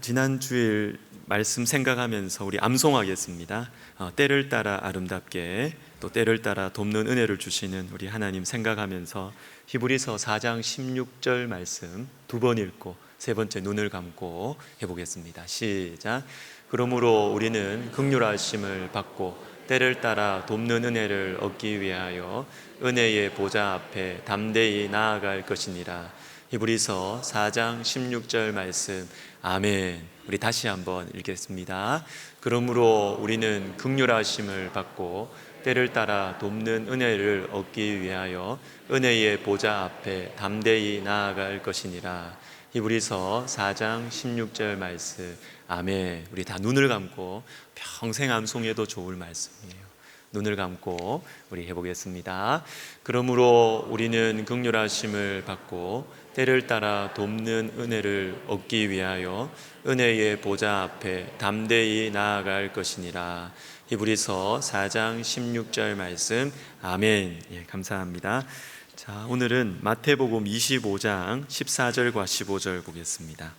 지난 주일 말씀 생각하면서 우리 암송하겠습니다. 때를 따라 아름답게, 또 때를 따라 돕는 은혜를 주시는 우리 하나님 생각하면서 히브리서 4장 16절 말씀 두 번 읽고 세 번째 눈을 감고 해보겠습니다. 시작. 그러므로 우리는 긍휼하심을 받고 때를 따라 돕는 은혜를 얻기 위하여 은혜의 보좌 앞에 담대히 나아갈 것이니라. 히브리서 4장 16절 말씀. 아멘. 우리 다시 한번 읽겠습니다. 그러므로 우리는 긍휼하심을 받고 때를 따라 돕는 은혜를 얻기 위하여 은혜의 보좌 앞에 담대히 나아갈 것이니라. 히브리서 4장 16절 말씀. 아멘. 우리 다 눈을 감고 평생 암송해도 좋을 말씀이에요. 눈을 감고 우리 해보겠습니다. 그러므로 우리는 긍휼하심을 받고 때를 따라 돕는 은혜를 얻기 위하여 은혜의 보좌 앞에 담대히 나아갈 것이니라. 히브리서 4장 16절 말씀. 아멘. 예, 감사합니다. 자, 오늘은 마태복음 25장 14절과 15절 보겠습니다.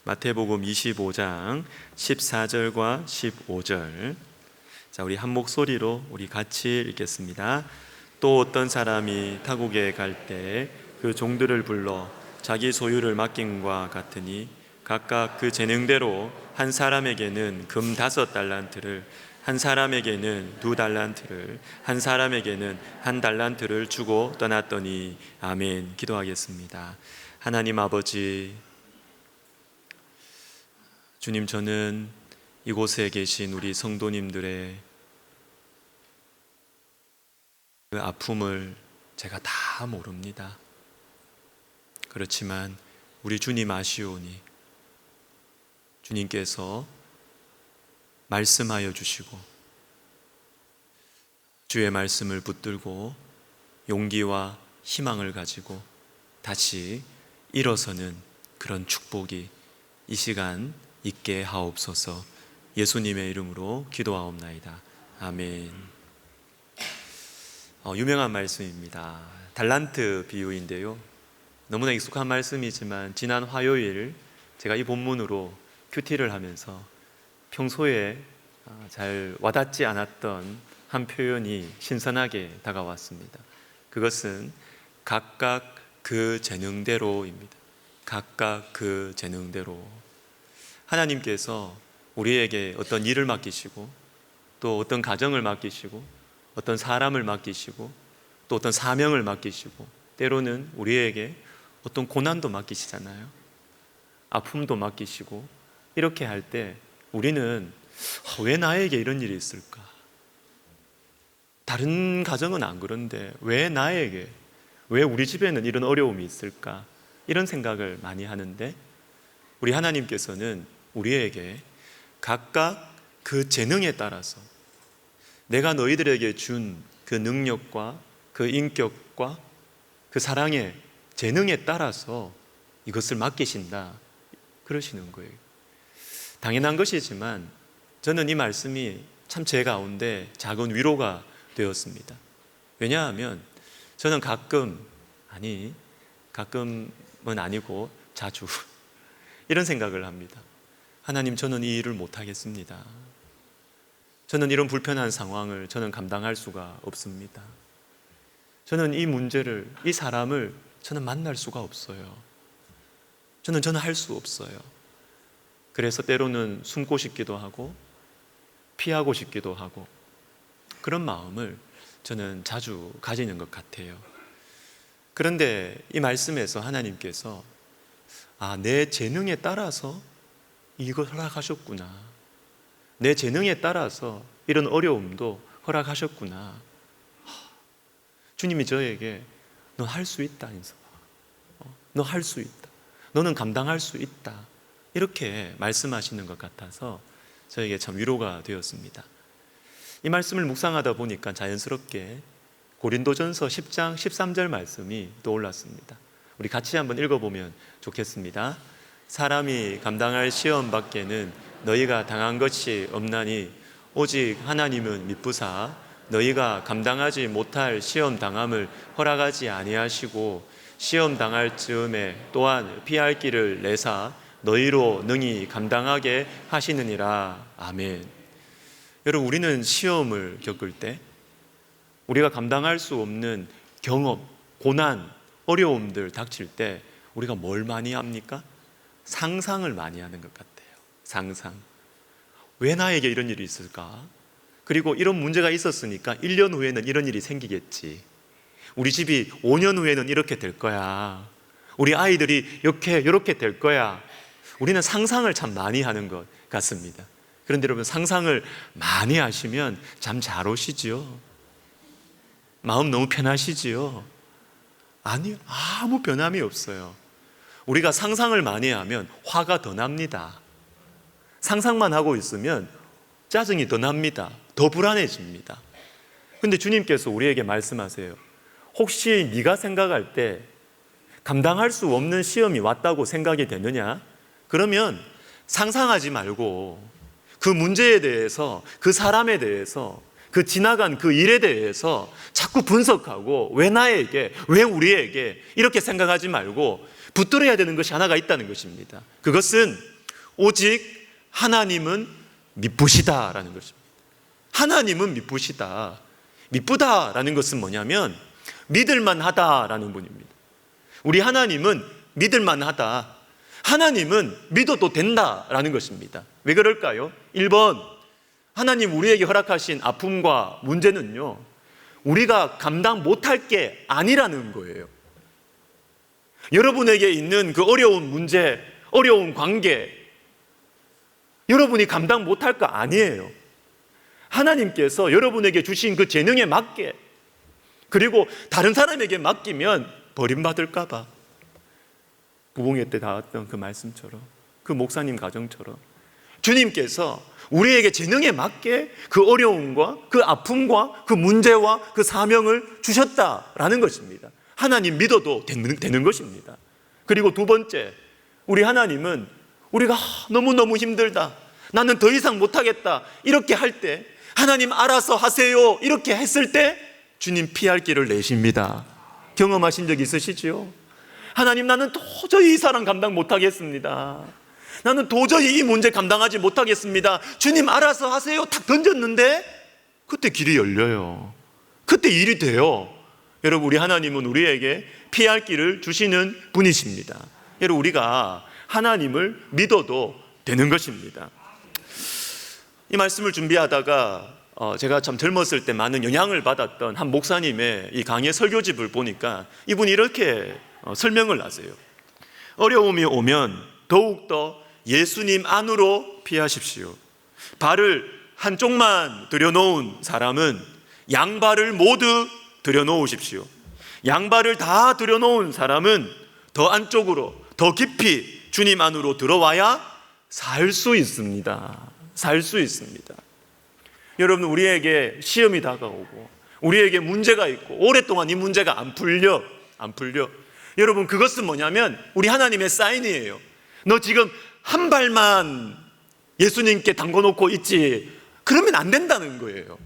마태복음 25장 14절과 15절. 자, 우리 한 목소리로 우리 같이 읽겠습니다. 또 어떤 사람이 타국에 갈 때 그 종들을 불러 자기 소유를 맡김과 같으니 각각 그 재능대로 한 사람에게는 금 5달란트를, 한 사람에게는 2달란트를, 한 사람에게는 1달란트를 주고 떠났더니. 아멘. 기도하겠습니다. 하나님 아버지, 주님, 저는 이곳에 계신 우리 성도님들의 그 아픔을 제가 다 모릅니다. 그렇지만 우리 주님 아시오니 주님께서 말씀하여 주시고 주의 말씀을 붙들고 용기와 희망을 가지고 다시 일어서는 그런 축복이 이 시간 있게 하옵소서. 예수님의 이름으로 기도하옵나이다. 아멘. 유명한 말씀입니다. 달란트 비유인데요, 너무나 익숙한 말씀이지만 지난 화요일 제가 이 본문으로 큐티를 하면서 평소에 잘 와닿지 않았던 한 표현이 신선하게 다가왔습니다. 그것은 각각 그 재능대로입니다. 각각 그 재능대로. 하나님께서 우리에게 어떤 일을 맡기시고, 또 어떤 가정을 맡기시고, 어떤 사람을 맡기시고, 또 어떤 사명을 맡기시고, 때로는 우리에게 어떤 고난도 맡기시잖아요. 아픔도 맡기시고. 이렇게 할 때 우리는 왜 나에게 이런 일이 있을까? 다른 가정은 안 그런데 왜 나에게, 왜 우리 집에는 이런 어려움이 있을까? 이런 생각을 많이 하는데, 우리 하나님께서는 우리에게 각각 그 재능에 따라서, 내가 너희들에게 준 그 능력과 그 인격과 그 사랑의 재능에 따라서 이것을 맡기신다, 그러시는 거예요. 당연한 것이지만 저는 이 말씀이 참 제 가운데 작은 위로가 되었습니다. 왜냐하면 저는 가끔은 아니고 자주 이런 생각을 합니다. 하나님, 저는 이 일을 못하겠습니다. 저는 이런 불편한 상황을 저는 감당할 수가 없습니다. 저는 이 문제를, 이 사람을 저는 만날 수가 없어요. 저는 할 수 없어요. 그래서 때로는 숨고 싶기도 하고 피하고 싶기도 하고, 그런 마음을 저는 자주 가지는 것 같아요. 그런데 이 말씀에서 하나님께서 내 재능에 따라서 이걸 허락하셨구나, 내 재능에 따라서 이런 어려움도 허락하셨구나. 주님이 저에게 너 할 수 있다, 인서아. 너 할 수 있다. 너는 감당할 수 있다. 이렇게 말씀하시는 것 같아서 저에게 참 위로가 되었습니다. 이 말씀을 묵상하다 보니까 자연스럽게 고린도전서 10장 13절 말씀이 떠올랐습니다. 우리 같이 한번 읽어보면 좋겠습니다. 사람이 감당할 시험 밖에는 너희가 당한 것이 없나니 오직 하나님은 미쁘사 너희가 감당하지 못할 시험 당함을 허락하지 아니하시고 시험 당할 즈음에 또한 피할 길을 내사 너희로 능히 감당하게 하시느니라. 아멘. 여러분, 우리는 시험을 겪을 때 우리가 감당할 수 없는 경험, 고난, 어려움들 닥칠 때 우리가 뭘 많이 합니까? 상상을 많이 하는 것 같아요. 상상. 왜 나에게 이런 일이 있을까? 그리고 이런 문제가 있었으니까 1년 후에는 이런 일이 생기겠지. 우리 집이 5년 후에는 이렇게 될 거야. 우리 아이들이 이렇게 될 거야. 우리는 상상을 참 많이 하는 것 같습니다. 그런데 여러분, 상상을 많이 하시면 잠 잘 오시지요? 마음 너무 편하시지요? 아니요, 아무 변함이 없어요. 우리가 상상을 많이 하면 화가 더 납니다. 상상만 하고 있으면 짜증이 더 납니다. 더 불안해집니다. 근데 주님께서 우리에게 말씀하세요. 혹시 네가 생각할 때 감당할 수 없는 시험이 왔다고 생각이 되느냐? 그러면 상상하지 말고 그 문제에 대해서, 그 사람에 대해서, 그 지나간 그 일에 대해서 자꾸 분석하고 왜 나에게, 왜 우리에게 이렇게 생각하지 말고 붙들어야 되는 것이 하나가 있다는 것입니다. 그것은 오직 하나님은 미쁘시다라는 것입니다. 하나님은 미쁘시다. 미쁘다라는 것은 뭐냐면 믿을만하다라는 분입니다. 우리 하나님은 믿을만하다. 하나님은 믿어도 된다라는 것입니다. 왜 그럴까요? 1번, 하나님 우리에게 허락하신 아픔과 문제는요, 우리가 감당 못할 게 아니라는 거예요. 여러분에게 있는 그 어려운 문제, 어려운 관계, 여러분이 감당 못할 거 아니에요. 하나님께서 여러분에게 주신 그 재능에 맞게, 그리고 다른 사람에게 맡기면 버림받을까 봐, 부흥회 때 나왔던 그 말씀처럼, 그 목사님 가정처럼 주님께서 우리에게 재능에 맞게 그 어려움과 그 아픔과 그 문제와 그 사명을 주셨다라는 것입니다. 하나님 믿어도 되는 것입니다. 그리고 두 번째, 우리 하나님은 우리가 너무너무 힘들다, 나는 더 이상 못하겠다 이렇게 할 때 하나님 알아서 하세요 이렇게 했을 때 주님 피할 길을 내십니다. 경험하신 적 있으시지요? 하나님, 나는 도저히 이 사람 감당 못하겠습니다. 나는 도저히 이 문제 감당하지 못하겠습니다. 주님 알아서 하세요. 탁 던졌는데 그때 길이 열려요. 그때 일이 돼요. 여러분, 우리 하나님은 우리에게 피할 길을 주시는 분이십니다. 여러분, 우리가 하나님을 믿어도 되는 것입니다. 이 말씀을 준비하다가 제가 참 젊었을 때 많은 영향을 받았던 한 목사님의 이 강의 설교집을 보니까 이분이 이렇게 설명을 하세요. 어려움이 오면 더욱더 예수님 안으로 피하십시오. 발을 한쪽만 들여놓은 사람은 양발을 모두 들여놓으십시오. 양발을 다 들여놓은 사람은 더 안쪽으로, 더 깊이 주님 안으로 들어와야 살 수 있습니다. 살 수 있습니다. 여러분, 우리에게 시험이 다가오고 우리에게 문제가 있고 오랫동안 이 문제가 안 풀려. 여러분, 그것은 뭐냐면 우리 하나님의 사인이에요. 너 지금 한 발만 예수님께 담궈놓고 있지, 그러면 안 된다는 거예요.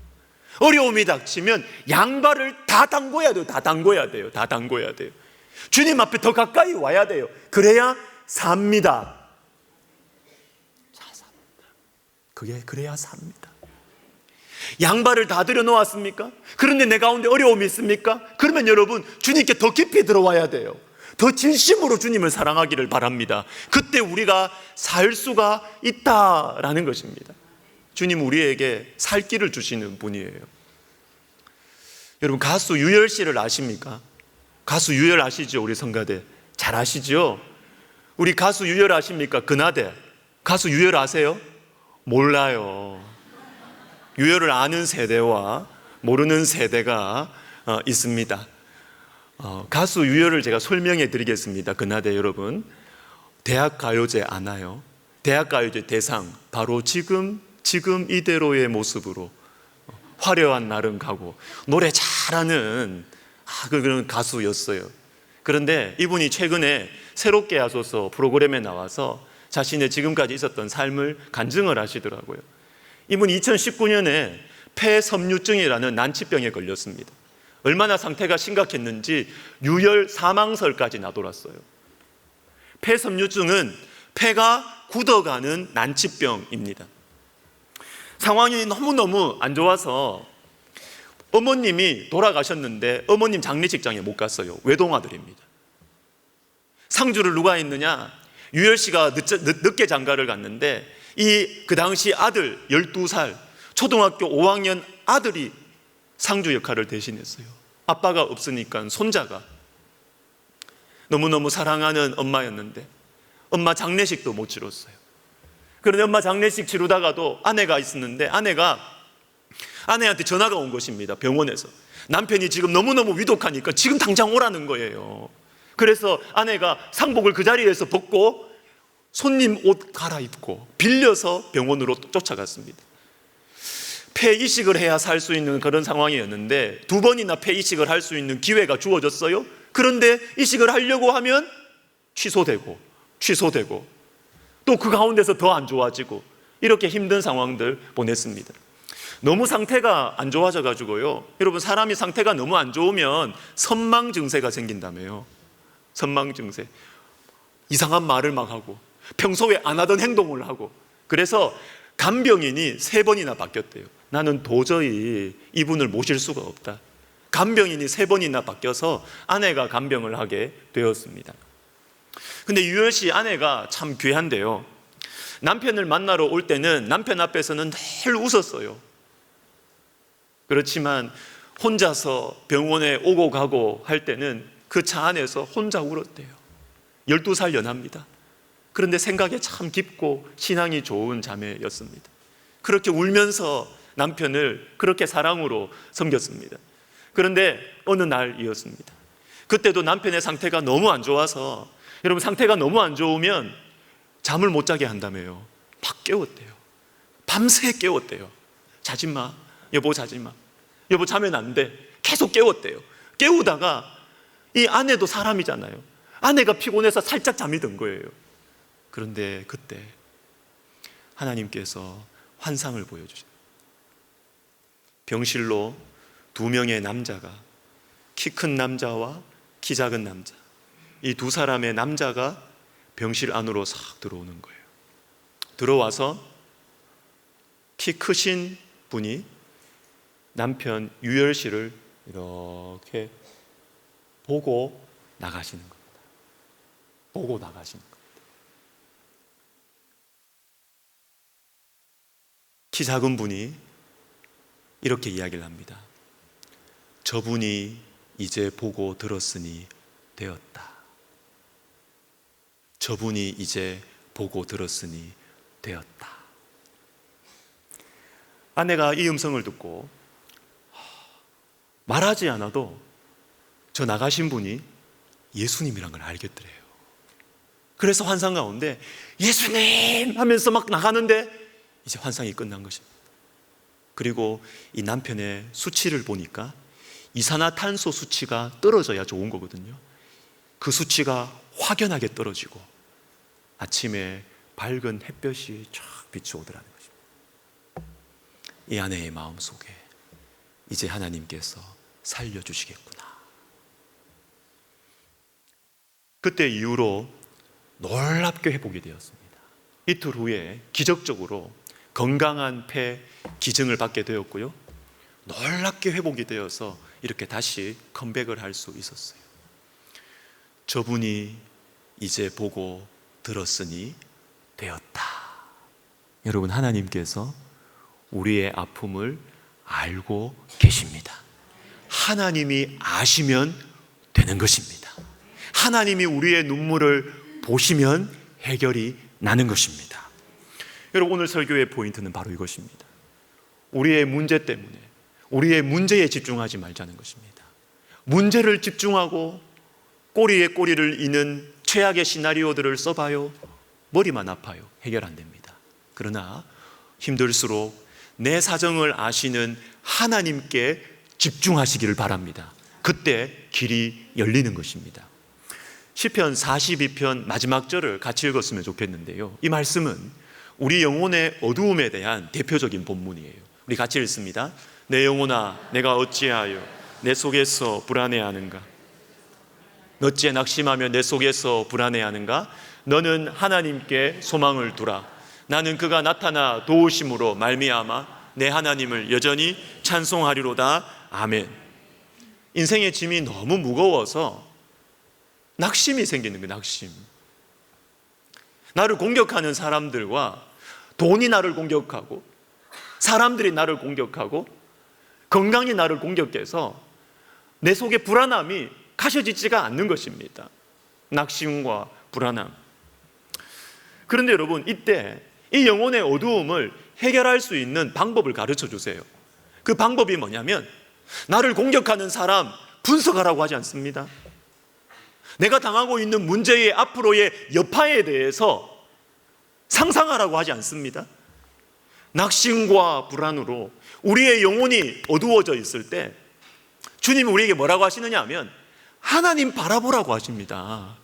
어려움이 닥치면 양발을 다 담궈야 돼요. 다 담궈야 돼요. 주님 앞에 더 가까이 와야 돼요. 그래야 삽니다. 그래야 삽니다. 양발을 다 들여놓았습니까? 그런데 내 가운데 어려움이 있습니까? 그러면 여러분, 주님께 더 깊이 들어와야 돼요. 더 진심으로 주님을 사랑하기를 바랍니다. 그때 우리가 살 수가 있다라는 것입니다. 주님 우리에게 살 길을 주시는 분이에요. 여러분, 가수 유열 씨를 아십니까? 가수 유열 아시죠? 우리 성가대 잘 아시죠? 우리 가수 유열 아십니까? 근하대 가수 유열 아세요? 몰라요. 유열을 아는 세대와 모르는 세대가 있습니다. 가수 유열을 제가 설명해 드리겠습니다. 근하대 여러분, 대학가요제 아나요? 대학가요제 대상 바로 지금 이대로의 모습으로 화려한 날은 가고 노래 잘하는 그런 가수였어요. 그런데 이분이 최근에 새롭게 하소서 프로그램에 나와서 자신의 지금까지 있었던 삶을 간증을 하시더라고요. 이분이 2019년에 폐섬유증이라는 난치병에 걸렸습니다. 얼마나 상태가 심각했는지 유혈 사망설까지 나돌았어요. 폐섬유증은 폐가 굳어가는 난치병입니다. 상황이 너무너무 안 좋아서 어머님이 돌아가셨는데 어머님 장례식장에 못 갔어요. 외동아들입니다. 상주를 누가 했느냐? 유열 씨가 늦게 장가를 갔는데 그 당시 아들 12살 초등학교 5학년 아들이 상주 역할을 대신했어요. 아빠가 없으니까 손자가 너무너무 사랑하는 엄마였는데 엄마 장례식도 못 치렀어요. 그런데 엄마 장례식 치르다가도 아내가 있었는데 아내한테 전화가 온 것입니다. 병원에서 남편이 지금 너무너무 위독하니까 지금 당장 오라는 거예요. 그래서 아내가 상복을 그 자리에서 벗고 손님 옷 갈아입고 빌려서 병원으로 쫓아갔습니다. 폐 이식을 해야 살 수 있는 그런 상황이었는데 2번이나 폐 이식을 할 수 있는 기회가 주어졌어요. 그런데 이식을 하려고 하면 취소되고 또 그 가운데서 더 안 좋아지고 이렇게 힘든 상황들 보냈습니다. 너무 상태가 안 좋아져 가지고요. 여러분, 사람이 상태가 너무 안 좋으면 선망 증세가 생긴다며요. 선망 증세. 이상한 말을 막 하고 평소에 안 하던 행동을 하고, 그래서 간병인이 3번이나 바뀌었대요. 나는 도저히 이분을 모실 수가 없다. 간병인이 3번이나 바뀌어서 아내가 간병을 하게 되었습니다. 근데 유열 씨 아내가 참 귀한데요. 남편을 만나러 올 때는 남편 앞에서는 늘 웃었어요. 그렇지만 혼자서 병원에 오고 가고 할 때는 그 차 안에서 혼자 울었대요. 12살 연하입니다. 그런데 생각이 참 깊고 신앙이 좋은 자매였습니다. 그렇게 울면서 남편을 그렇게 사랑으로 섬겼습니다. 그런데 어느 날이었습니다. 그때도 남편의 상태가 너무 안 좋아서, 여러분, 상태가 너무 안 좋으면 잠을 못 자게 한다며요. 막 깨웠대요. 밤새 깨웠대요. 자지 마. 여보, 자지 마. 여보, 자면 안 돼. 계속 깨웠대요. 깨우다가 이 아내도 사람이잖아요. 아내가 피곤해서 살짝 잠이 든 거예요. 그런데 그때 하나님께서 환상을 보여주셨어요. 병실로 2명의 남자가, 키 큰 남자와 키 작은 남자, 이 2사람의 남자가 병실 안으로 싹 들어오는 거예요. 들어와서 키 크신 분이 남편 유열 씨를 이렇게 보고 나가시는 겁니다. 보고 나가시는 겁니다. 키 작은 분이 이렇게 이야기를 합니다. 저분이 이제 보고 들었으니 되었다. 저분이 이제 보고 들었으니 되었다. 아내가 이 음성을 듣고 말하지 않아도 저 나가신 분이 예수님이란 걸 알겠더래요. 그래서 환상 가운데 예수님 하면서 막 나가는데 이제 환상이 끝난 것입니다. 그리고 이 남편의 수치를 보니까 이산화탄소 수치가 떨어져야 좋은 거거든요. 그 수치가 확연하게 떨어지고 아침에 밝은 햇볕이 쫙 비추오더라는 것입니다. 이 아내의 마음속에 이제 하나님께서 살려주시겠구나. 그때 이후로 놀랍게 회복이 되었습니다. 이틀 후에 기적적으로 건강한 폐 기증을 받게 되었고요. 놀랍게 회복이 되어서 이렇게 다시 컴백을 할 수 있었어요. 저분이 이제 보고 들었으니 되었다. 여러분, 하나님께서 우리의 아픔을 알고 계십니다. 하나님이 아시면 되는 것입니다. 하나님이 우리의 눈물을 보시면 해결이 나는 것입니다. 여러분, 오늘 설교의 포인트는 바로 이것입니다. 우리의 문제 때문에, 우리의 문제에 집중하지 말자는 것입니다. 문제를 집중하고 꼬리에 꼬리를 이는 최악의 시나리오들을 써봐요. 머리만 아파요. 해결 안 됩니다. 그러나 힘들수록 내 사정을 아시는 하나님께 집중하시기를 바랍니다. 그때 길이 열리는 것입니다. 시편 42편 마지막 절을 같이 읽었으면 좋겠는데요. 이 말씀은 우리 영혼의 어두움에 대한 대표적인 본문이에요. 우리 같이 읽습니다. 내 영혼아, 내가 어찌하여 내 속에서 불안해하는가? 어찌 낙심하며 내 속에서 불안해하는가? 너는 하나님께 소망을 두라. 나는 그가 나타나 도우심으로 말미암아 내 하나님을 여전히 찬송하리로다. 아멘. 인생의 짐이 너무 무거워서 낙심이 생기는 거예요. 낙심. 나를 공격하는 사람들과 돈이 나를 공격하고 사람들이 나를 공격하고 건강이 나를 공격해서 내 속에 불안함이 가셔지지가 않는 것입니다. 낙심과 불안함. 그런데 여러분, 이때 이 영혼의 어두움을 해결할 수 있는 방법을 가르쳐 주세요. 그 방법이 뭐냐면 나를 공격하는 사람 분석하라고 하지 않습니다. 내가 당하고 있는 문제의 앞으로의 여파에 대해서 상상하라고 하지 않습니다. 낙심과 불안으로 우리의 영혼이 어두워져 있을 때 주님이 우리에게 뭐라고 하시느냐 하면 하나님 바라보라고 하십니다.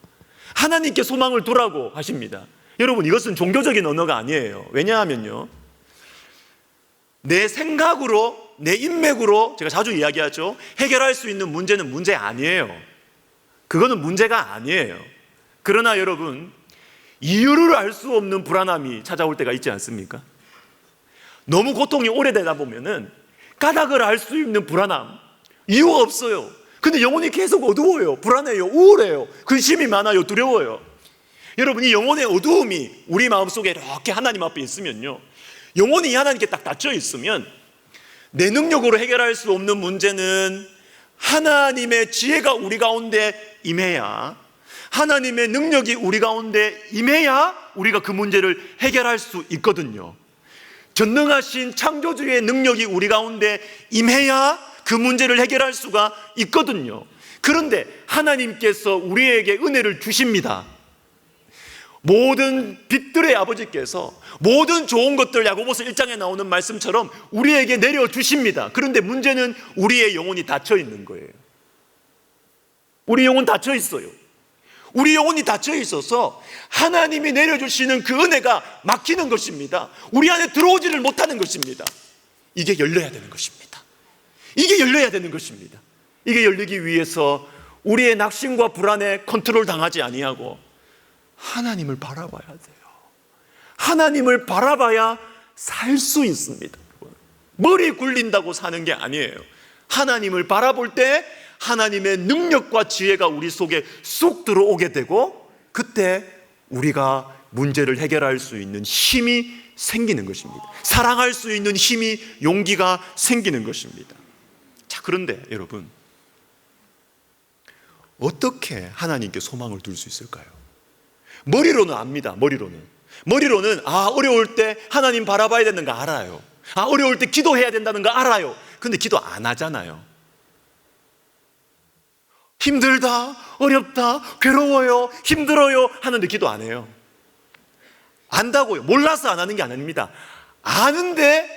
하나님께 소망을 두라고 하십니다. 여러분, 이것은 종교적인 언어가 아니에요. 왜냐하면요, 내 생각으로, 내 인맥으로, 제가 자주 이야기하죠, 해결할 수 있는 문제는 문제 아니에요. 그거는 문제가 아니에요. 그러나 여러분, 이유를 알 수 없는 불안함이 찾아올 때가 있지 않습니까? 너무 고통이 오래되다 보면은 까닭을 알 수 있는 불안함, 이유가 없어요. 근데 영혼이 계속 어두워요. 불안해요. 우울해요. 근심이 많아요. 두려워요. 여러분, 이 영혼의 어두움이 우리 마음속에 이렇게 하나님 앞에 있으면요, 영혼이 하나님께 딱 닫혀 있으면 내 능력으로 해결할 수 없는 문제는 하나님의 지혜가 우리 가운데 임해야, 하나님의 능력이 우리 가운데 임해야 우리가 그 문제를 해결할 수 있거든요. 전능하신 창조주의 능력이 우리 가운데 임해야 그 문제를 해결할 수가 있거든요. 그런데 하나님께서 우리에게 은혜를 주십니다. 모든 빛들의 아버지께서 모든 좋은 것들, 야고보서 1장에 나오는 말씀처럼 우리에게 내려주십니다. 그런데 문제는 우리의 영혼이 닫혀 있는 거예요. 우리 영혼 닫혀 있어요. 우리 영혼이 닫혀 있어서 하나님이 내려주시는 그 은혜가 막히는 것입니다. 우리 안에 들어오지를 못하는 것입니다. 이게 열려야 되는 것입니다. 이게 열려야 되는 것입니다. 이게 열리기 위해서 우리의 낙심과 불안에 컨트롤 당하지 아니하고 하나님을 바라봐야 돼요. 하나님을 바라봐야 살 수 있습니다. 머리 굴린다고 사는 게 아니에요. 하나님을 바라볼 때 하나님의 능력과 지혜가 우리 속에 쑥 들어오게 되고, 그때 우리가 문제를 해결할 수 있는 힘이 생기는 것입니다. 사랑할 수 있는 힘이, 용기가 생기는 것입니다. 자, 그런데 여러분, 어떻게 하나님께 소망을 둘 수 있을까요? 머리로는 압니다. 머리로는 어려울 때 하나님 바라봐야 되는 거 알아요. 어려울 때 기도해야 된다는 거 알아요. 근데 기도 안 하잖아요. 힘들다, 어렵다, 괴로워요, 힘들어요 하는데 기도 안 해요. 안다고요. 몰라서 안 하는 게 아닙니다. 아는데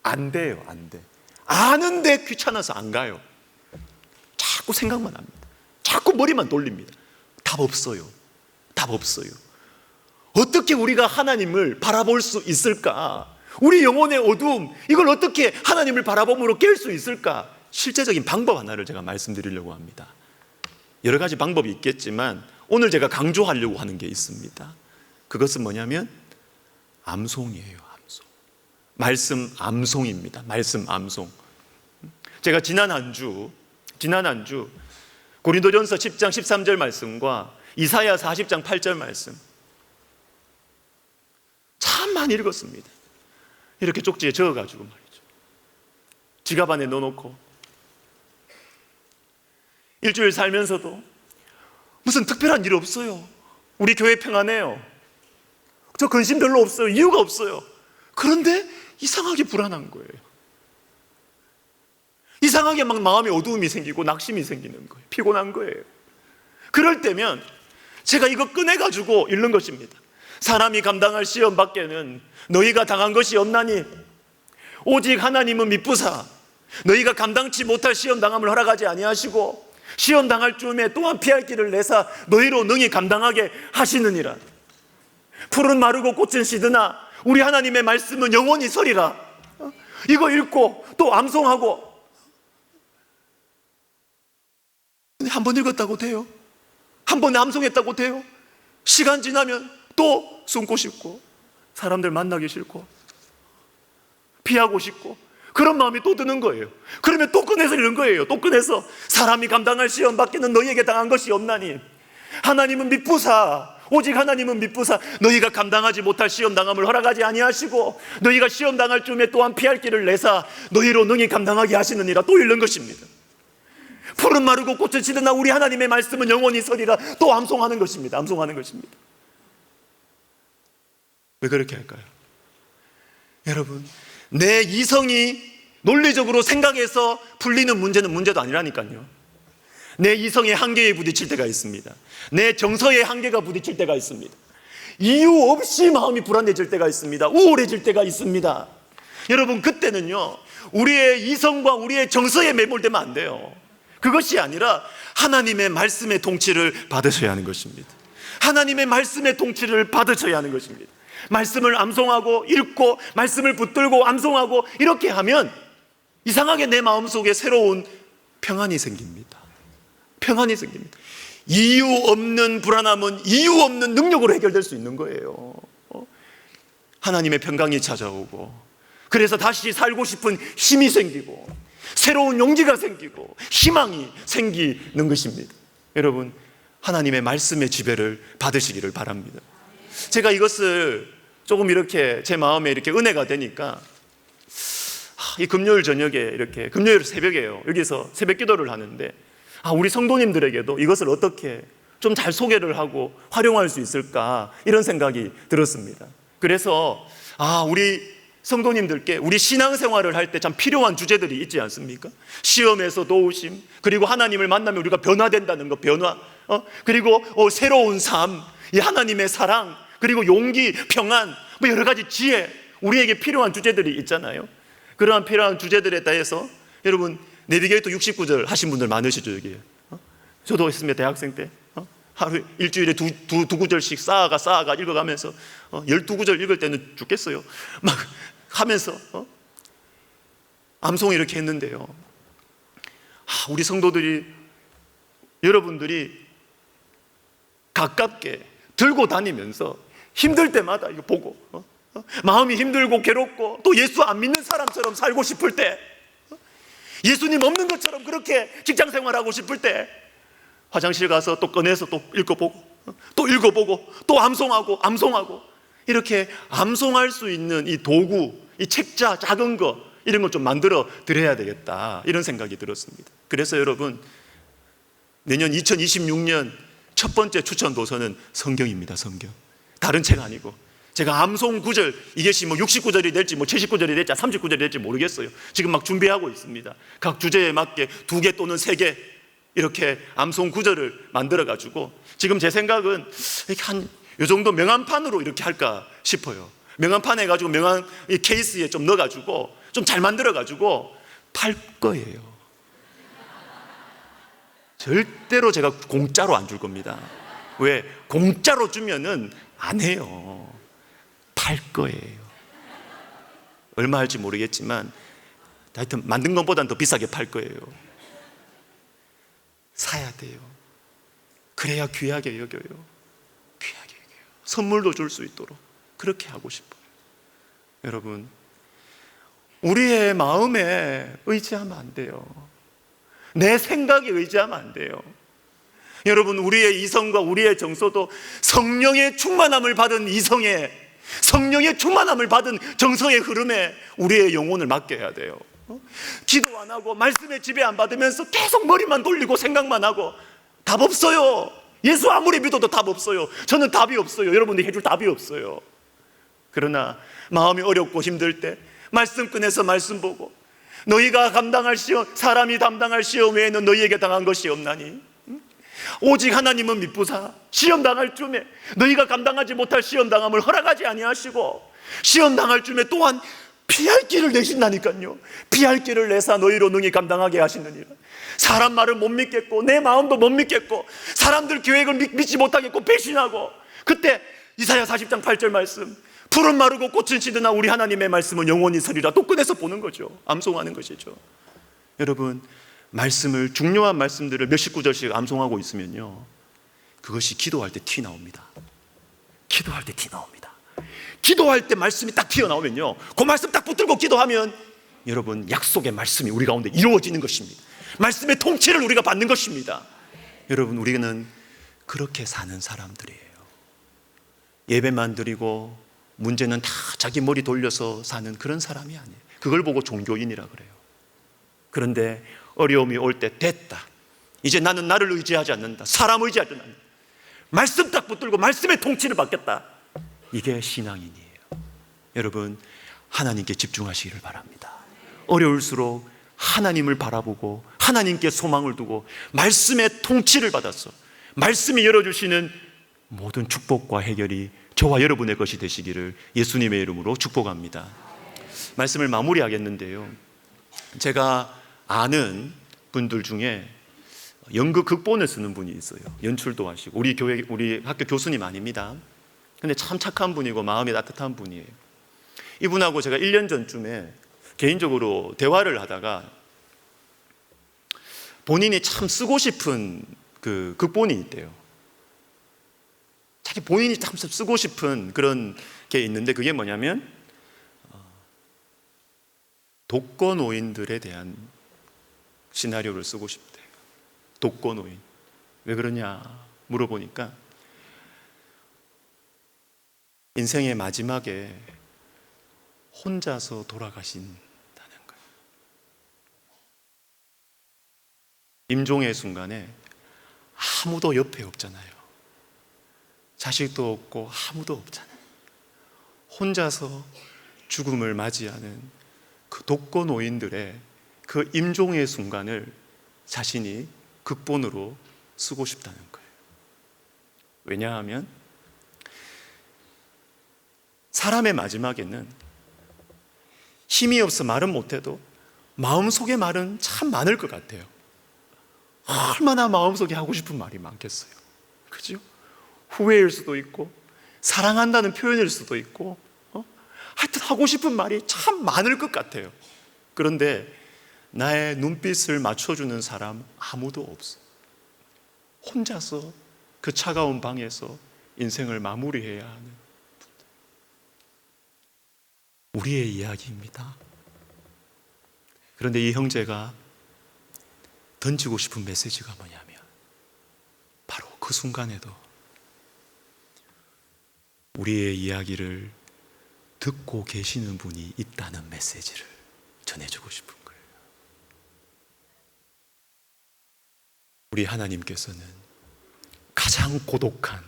안 돼요. 안 돼. 아는데 귀찮아서 안 가요. 자꾸 생각만 합니다. 자꾸 머리만 돌립니다. 답 없어요. 어떻게 우리가 하나님을 바라볼 수 있을까? 우리 영혼의 어두움, 이걸 어떻게 하나님을 바라봄으로 깰 수 있을까? 실제적인 방법 하나를 제가 말씀드리려고 합니다. 여러 가지 방법이 있겠지만 오늘 제가 강조하려고 하는 게 있습니다. 그것은 뭐냐면 암송이에요. 암송. 말씀 암송입니다. 말씀 암송. 제가 지난 한 주 고린도전서 10장 13절 말씀과 이사야 40장 8절 말씀 참 많이 읽었습니다. 이렇게 쪽지에 적어가지고 말이죠. 지갑 안에 넣어놓고 일주일 살면서도 무슨 특별한 일 없어요. 우리 교회 평안해요. 저 근심 별로 없어요. 이유가 없어요. 그런데 이상하게 불안한 거예요. 이상하게 막 마음에 어두움이 생기고 낙심이 생기는 거예요. 피곤한 거예요. 그럴 때면 제가 이거 꺼내가지고 읽는 것입니다. 사람이 감당할 시험 밖에는 너희가 당한 것이 없나니 오직 하나님은 미쁘사 너희가 감당치 못할 시험 당함을 허락하지 아니하시고 시험 당할 쯤에 또한 피할 길을 내사 너희로 능히 감당하게 하시느니라. 풀은 마르고 꽃은 시드나 우리 하나님의 말씀은 영원히 서리라. 이거 읽고 또 암송하고 근데 한 번 읽었다고 돼요? 한 번 암송했다고 돼요? 시간 지나면 또 숨고 싶고, 사람들 만나기 싫고, 피하고 싶고, 그런 마음이 또 드는 거예요. 그러면 또 꺼내서 이런 거예요. 또 꺼내서 사람이 감당할 시험 밖에는 너희에게 당한 것이 없나니 하나님은 미쁘사, 오직 하나님은 미쁘사 너희가 감당하지 못할 시험 당함을 허락하지 아니하시고 너희가 시험 당할 쯤에 또한 피할 길을 내사 너희로 능히 감당하게 하시느니라. 또 읽는 것입니다. 푸른 마르고 꽃은 지르나 우리 하나님의 말씀은 영원히 서리라. 또 암송하는 것입니다. 암송하는 것입니다. 왜 그렇게 할까요? 여러분, 내 이성이 논리적으로 생각해서 풀리는 문제는 문제도 아니라니까요. 내 이성의 한계에 부딪힐 때가 있습니다. 내 정서의 한계가 부딪힐 때가 있습니다. 이유 없이 마음이 불안해질 때가 있습니다. 우울해질 때가 있습니다. 여러분, 그때는요, 우리의 이성과 우리의 정서에 매몰되면 안 돼요. 그것이 아니라 하나님의 말씀의 통치를 받으셔야 하는 것입니다. 하나님의 말씀의 통치를 받으셔야 하는 것입니다. 말씀을 암송하고 읽고 말씀을 붙들고 암송하고 이렇게 하면 이상하게 내 마음속에 새로운 평안이 생깁니다. 평안이 생깁니다. 이유 없는 불안함은 이유 없는 능력으로 해결될 수 있는 거예요. 하나님의 평강이 찾아오고, 그래서 다시 살고 싶은 힘이 생기고 새로운 용기가 생기고 희망이 생기는 것입니다. 여러분, 하나님의 말씀의 지배를 받으시기를 바랍니다. 제가 이것을 조금 이렇게 제 마음에 이렇게 은혜가 되니까 이 금요일 저녁에 이렇게 금요일 새벽에요, 여기서 새벽 기도를 하는데 우리 성도님들에게도 이것을 어떻게 좀 잘 소개를 하고 활용할 수 있을까, 이런 생각이 들었습니다. 그래서 우리 성도님들께 우리 신앙생활을 할 때 참 필요한 주제들이 있지 않습니까? 시험에서 도우심, 그리고 하나님을 만나면 우리가 변화된다는 것, 변화, 그리고 새로운 삶, 이 하나님의 사랑, 그리고 용기, 평안, 뭐 여러 가지 지혜, 우리에게 필요한 주제들이 있잖아요. 그러한 필요한 주제들에 대해서 여러분, 내비게이터 69절 하신 분들 많으시죠, 여기에. 저도 했습니다, 대학생 때. 하루 일주일에 두 구절씩 쌓아가 읽어가면서 12구절 읽을 때는 죽겠어요. 막 하면서 암송 이렇게 했는데요. 우리 성도들이, 여러분들이 가깝게 들고 다니면서 힘들 때마다 이거 보고 마음이 힘들고 괴롭고 또 예수 안 믿는 사람처럼 살고 싶을 때, 예수님 없는 것처럼 그렇게 직장생활하고 싶을 때 화장실 가서 또 꺼내서 또 읽어보고 또 읽어보고 또 암송하고 이렇게 암송할 수 있는 이 도구, 이 책자 작은 거, 이런 걸 좀 만들어 드려야 되겠다, 이런 생각이 들었습니다. 그래서 여러분, 내년 2026년 첫 번째 추천 도서는 성경입니다. 성경. 다른 책 아니고, 제가 암송 구절, 이것이 뭐 69절이 될지 뭐 79절이 될지 39절이 될지 모르겠어요. 지금 막 준비하고 있습니다. 각 주제에 맞게 2개 또는 3개 이렇게 암송 구절을 만들어 가지고, 지금 제 생각은 이렇게 한 요 정도 명함판으로 이렇게 할까 싶어요. 명함판 해가지고 명함 이 케이스에 좀 넣어가지고 좀 잘 만들어가지고 팔 거예요. 절대로 제가 공짜로 안 줄 겁니다. 왜? 공짜로 주면은 안 해요. 팔 거예요. 얼마 할지 모르겠지만 하여튼 만든 것보다는 더 비싸게 팔 거예요. 사야 돼요. 그래야 귀하게 여겨요. 귀하게 여겨요. 선물도 줄 수 있도록 그렇게 하고 싶어요. 여러분, 우리의 마음에 의지하면 안 돼요. 내 생각에 의지하면 안 돼요. 여러분, 우리의 이성과 우리의 정서도 성령의 충만함을 받은 이성에, 성령의 충만함을 받은 정서의 흐름에 우리의 영혼을 맡겨야 돼요. 기도 안 하고 말씀의 지배 안 받으면서 계속 머리만 돌리고 생각만 하고 답 없어요. 예수 아무리 믿어도 답 없어요. 저는 답이 없어요. 여러분들이 해줄 답이 없어요. 그러나 마음이 어렵고 힘들 때 말씀 꺼내서 말씀 보고, 너희가 감당할 시험, 사람이 감당할 시험 외에는 너희에게 당한 것이 없나니 오직 하나님은 미쁘사 시험 당할 쯤에 너희가 감당하지 못할 시험 당함을 허락하지 아니하시고 시험 당할 쯤에 또한 피할 길을 내신다니까요. 피할 길을 내사 너희로 능히 감당하게 하시느니라. 사람 말을 못 믿겠고 내 마음도 못 믿겠고 사람들 계획을 믿지 못하겠고 배신하고, 그때 이사야 40장 8절 말씀, 푸른 마르고 꽃은 시드나 우리 하나님의 말씀은 영원히 서리라. 또 꺼내서 보는 거죠. 암송하는 것이죠. 여러분, 말씀을, 중요한 말씀들을 몇십 구절씩 암송하고 있으면요, 그것이 기도할 때 티 나옵니다. 기도할 때 티 나옵니다. 기도할 때 말씀이 딱 튀어나오면요, 그 말씀 딱 붙들고 기도하면 여러분, 약속의 말씀이 우리 가운데 이루어지는 것입니다. 말씀의 통치를 우리가 받는 것입니다. 여러분, 우리는 그렇게 사는 사람들이에요. 예배만 드리고 문제는 다 자기 머리 돌려서 사는 그런 사람이 아니에요. 그걸 보고 종교인이라 그래요. 그런데 어려움이 올 때 됐다, 이제 나는 나를 의지하지 않는다, 사람 의지하지 않는다, 말씀 딱 붙들고 말씀의 통치를 받겠다, 이게 신앙인이에요. 여러분, 하나님께 집중하시기를 바랍니다. 어려울수록 하나님을 바라보고 하나님께 소망을 두고 말씀의 통치를 받아서 말씀이 열어주시는 모든 축복과 해결이 저와 여러분의 것이 되시기를 예수님의 이름으로 축복합니다. 말씀을 마무리하겠는데요, 제가 아는 분들 중에 연극 극본을 쓰는 분이 있어요. 연출도 하시고, 우리 학교 교수님 아닙니다. 근데 참 착한 분이고 마음이 따뜻한 분이에요. 이분하고 제가 1년 전쯤에 개인적으로 대화를 하다가 본인이 참 쓰고 싶은 그 극본이 있대요. 자기 본인이 참 쓰고 싶은 그런 게 있는데, 그게 뭐냐면 독거노인들에 대한 시나리오를 쓰고 싶대요. 독거노인. 왜 그러냐 물어보니까 인생의 마지막에 혼자서 돌아가신다는 거예요. 임종의 순간에 아무도 옆에 없잖아요. 자식도 없고 아무도 없잖아요. 혼자서 죽음을 맞이하는 그 독거노인들의 그 임종의 순간을 자신이 극본으로 쓰고 싶다는 거예요. 왜냐하면 사람의 마지막에는 힘이 없어 말은 못해도 마음속의 말은 참 많을 것 같아요. 얼마나 마음속에 하고 싶은 말이 많겠어요. 그죠? 후회일 수도 있고 사랑한다는 표현일 수도 있고, 하여튼 하고 싶은 말이 참 많을 것 같아요. 그런데 나의 눈빛을 맞춰주는 사람 아무도 없어. 혼자서 그 차가운 방에서 인생을 마무리해야 하는 우리의 이야기입니다. 그런데 이 형제가 던지고 싶은 메시지가 뭐냐면 바로 그 순간에도 우리의 이야기를 듣고 계시는 분이 있다는 메시지를 전해주고 싶은 거예요. 우리 하나님께서는 가장 고독한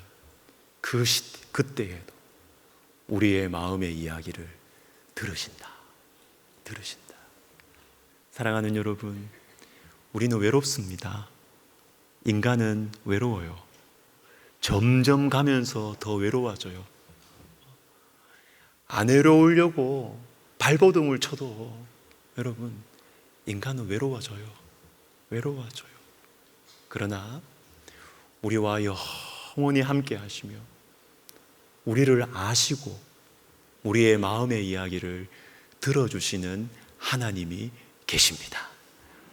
그때에도 우리의 마음의 이야기를 들으신다. 사랑하는 여러분, 우리는 외롭습니다. 인간은 외로워요. 점점 가면서 더 외로워져요. 안 외로우려고 발버둥을 쳐도 여러분, 인간은 외로워져요. 그러나 우리와 영원히 함께 하시며 우리를 아시고 우리의 마음의 이야기를 들어주시는 하나님이 계십니다.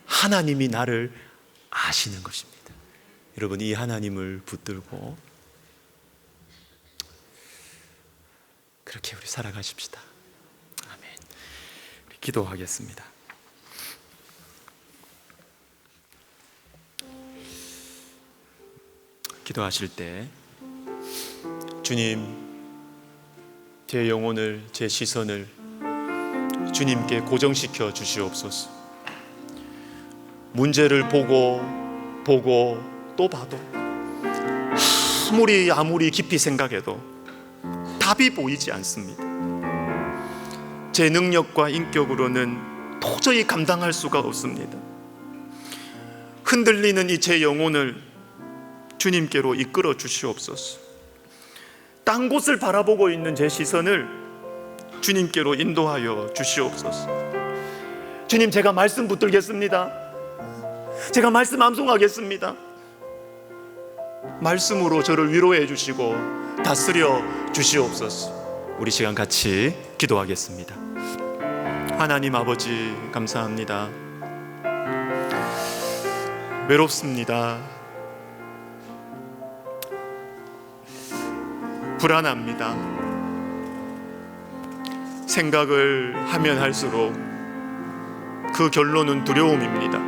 하나님이 나를 아시는 것입니다. 여러분, 이 하나님을 붙들고 그렇게 우리 살아가십시다. 아멘. 우리 기도하겠습니다. 기도하실 때 주님, 제 영혼을, 제 시선을 주님께 고정시켜 주시옵소서. 문제를 보고 또 봐도 아무리 깊이 생각해도 답이 보이지 않습니다. 제 능력과 인격으로는 도저히 감당할 수가 없습니다. 흔들리는 이 제 영혼을 주님께로 이끌어 주시옵소서. 딴 곳을 바라보고 있는 제 시선을 주님께로 인도하여 주시옵소서. 주님, 제가 말씀 붙들겠습니다. 제가 말씀 암송하겠습니다. 말씀으로 저를 위로해 주시고 다스려 주시옵소서. 우리 시간 같이 기도하겠습니다. 하나님 아버지, 감사합니다. 외롭습니다. 불안합니다. 생각을 하면 할수록 그 결론은 두려움입니다.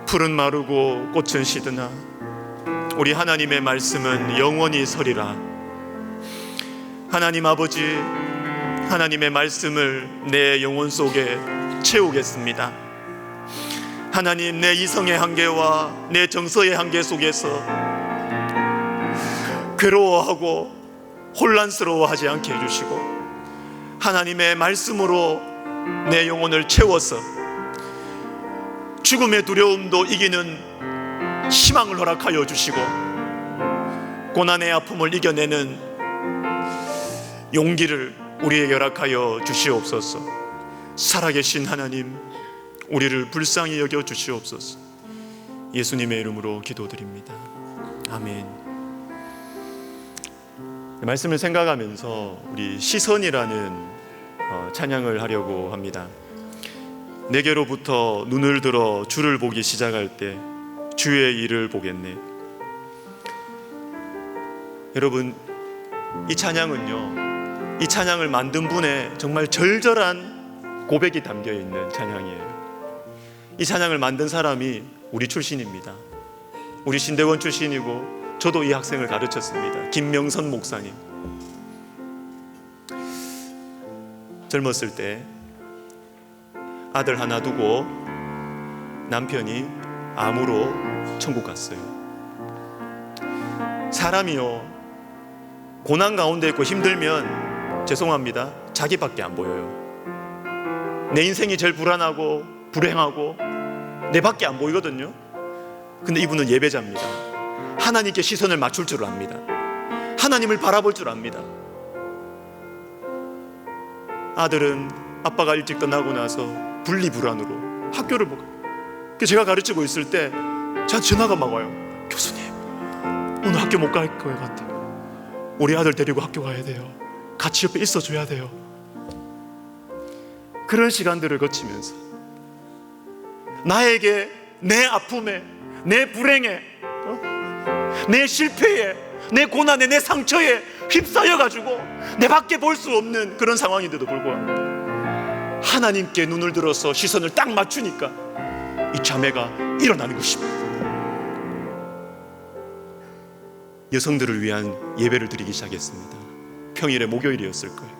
풀은 마르고 꽃은 시드나 우리 하나님의 말씀은 영원히 서리라. 하나님 아버지, 하나님의 말씀을 내 영혼 속에 채우겠습니다. 하나님, 내 이성의 한계와 내 정서의 한계 속에서 괴로워하고 혼란스러워하지 않게 해주시고, 하나님의 말씀으로 내 영혼을 채워서 죽음의 두려움도 이기는 희망을 허락하여 주시고, 고난의 아픔을 이겨내는 용기를 우리에게 허락하여 주시옵소서. 살아계신 하나님, 우리를 불쌍히 여겨 주시옵소서. 예수님의 이름으로 기도드립니다. 아멘. 말씀을 생각하면서 우리 시선이라는 찬양을 하려고 합니다. 내게로부터 눈을 들어 주를 보기 시작할 때 주의 일을 보겠네. 여러분, 이 찬양은요, 이 찬양을 만든 분의 정말 절절한 고백이 담겨 있는 찬양이에요. 이 찬양을 만든 사람이 우리 출신입니다. 우리 신대원 출신이고, 저도 이 학생을 가르쳤습니다. 김명선 목사님. 젊었을 때 아들 하나 두고 남편이 암으로 천국 갔어요. 사람이요, 고난 가운데 있고 힘들면 죄송합니다, 자기밖에 안 보여요. 내 인생이 제일 불안하고 불행하고 내 밖에 안 보이거든요. 근데 이분은 예배자입니다. 하나님께 시선을 맞출 줄 압니다. 하나님을 바라볼 줄 압니다. 아들은 아빠가 일찍 떠나고 나서 분리불안으로 학교를 못 가요. 제가 가르치고 있을 때 저한테 전화가 막 와요. 교수님, 오늘 학교 못 갈 것 같아요. 우리 아들 데리고 학교 가야 돼요. 같이 옆에 있어줘야 돼요. 그런 시간들을 거치면서 나에게 내 아픔에, 내 불행에, 내 실패에, 내 고난에, 내 상처에 휩싸여가지고 내 밖에 볼 수 없는 그런 상황인데도 불구하고 하나님께 눈을 들어서 시선을 딱 맞추니까 이 자매가 일어나는 것입니다. 여성들을 위한 예배를 드리기 시작했습니다. 평일에 목요일이었을 거예요.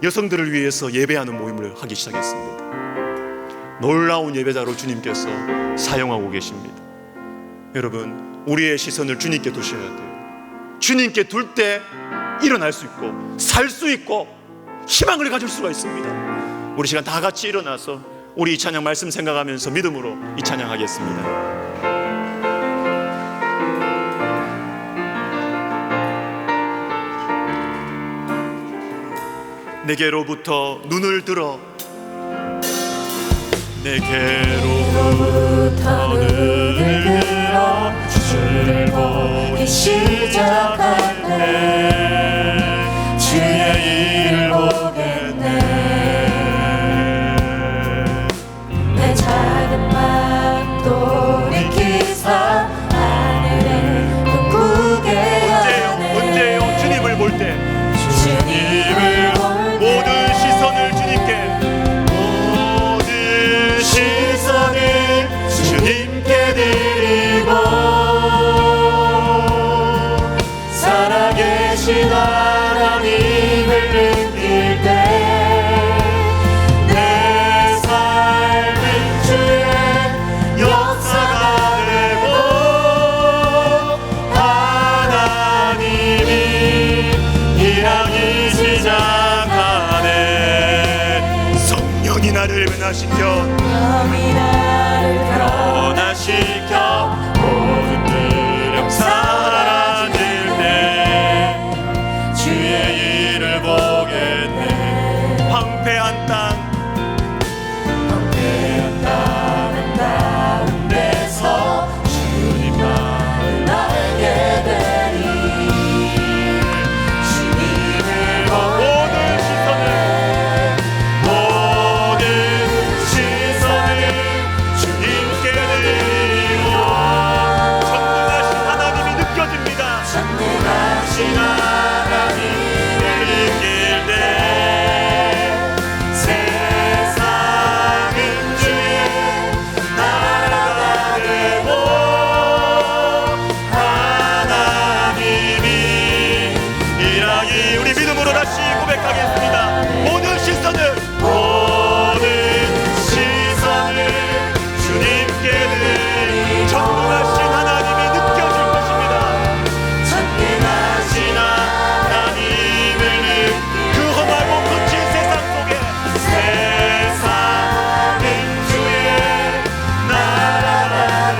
여성들을 위해서 예배하는 모임을 하기 시작했습니다. 놀라운 예배자로 주님께서 사용하고 계십니다. 여러분, 우리의 시선을 주님께 두셔야 돼요. 주님께 둘 때 일어날 수 있고 살 수 있고 희망을 가질 수가 있습니다. 우리 시간 다 같이 일어나서 우리 이 찬양 말씀 생각하면서 믿음으로 이 찬양하겠습니다. 내게로부터 눈을 들어, 내게로부터 눈을 들어 주를 보기 시작할 때 주의 일을 보겠네. 내 작은 맘 돌이키사 하늘에 꿈꾸게 하네. 언제요? 주님을 볼 때, 주님을 모든 시선을 주님께, 모든 시선을 주님께 드리고 살아계신 하나님을 느낄 때 내 삶은 주의 역사가 되고 하나님이 일하기 시작하네. 성령이 나를 변화시켜, 변화시켜 모든 두려움 사라질 때 주의 일을 보겠네. 황폐한 땅 가운데서 주님만을 알게 되리. 주님을 모든 시선을 주님 다시 고백하겠습니다. 모든 시선을 주님께 드리 전능하신 하나님이 느껴질 것입니다. 전능하신 하나님을 그 험하고 거친 세상 속에 세상은 주의 나라라고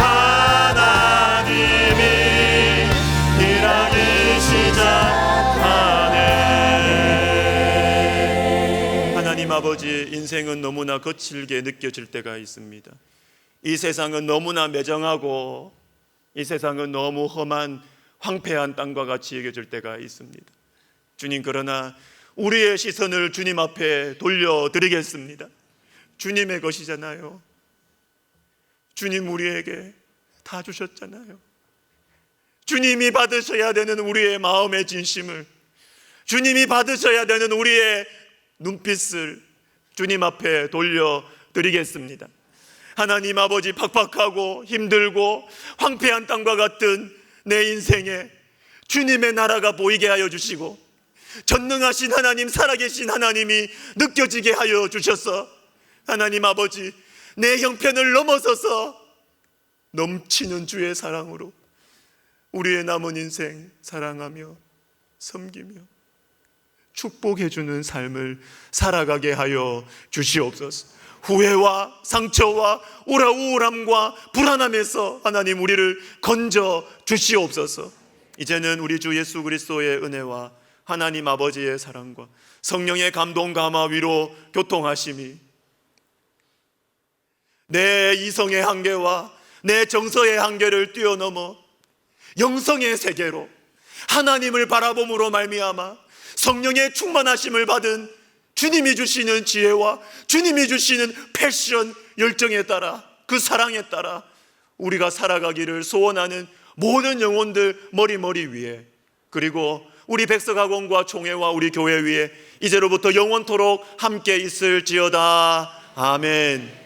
하나님이 일하기 시작하네. 하나님 아버지, 인생은 너무나 거칠게 느껴질 때가 있습니다. 이 세상은 너무나 매정하고 이 세상은 너무 험한 황폐한 땅과 같이 여겨질 때가 있습니다. 주님, 그러나 우리의 시선을 주님 앞에 돌려드리겠습니다. 주님의 것이잖아요. 주님 우리에게 다 주셨잖아요. 주님이 받으셔야 되는 우리의 마음의 진심을, 주님이 받으셔야 되는 우리의 눈빛을 주님 앞에 돌려드리겠습니다. 하나님 아버지, 팍팍하고 힘들고 황폐한 땅과 같은 내 인생에 주님의 나라가 보이게 하여 주시고 전능하신 하나님, 살아계신 하나님이 느껴지게 하여 주셔서 하나님 아버지, 내 형편을 넘어서서 넘치는 주의 사랑으로 우리의 남은 인생 사랑하며 섬기며 축복해주는 삶을 살아가게 하여 주시옵소서. 후회와 상처와 우울함과 불안함에서 하나님 우리를 건져 주시옵소서. 이제는 우리 주 예수 그리스도의 은혜와 하나님 아버지의 사랑과 성령의 감동, 감화, 위로, 교통하심이 내 이성의 한계와 내 정서의 한계를 뛰어넘어 영성의 세계로 하나님을 바라봄으로 말미암아 성령의 충만하심을 받은 주님이 주시는 지혜와 주님이 주시는 패션, 열정에 따라, 그 사랑에 따라 우리가 살아가기를 소원하는 모든 영혼들 머리 위에, 그리고 우리 백석학원과 총회와 우리 교회 위에 이제로부터 영원토록 함께 있을지어다. 아멘.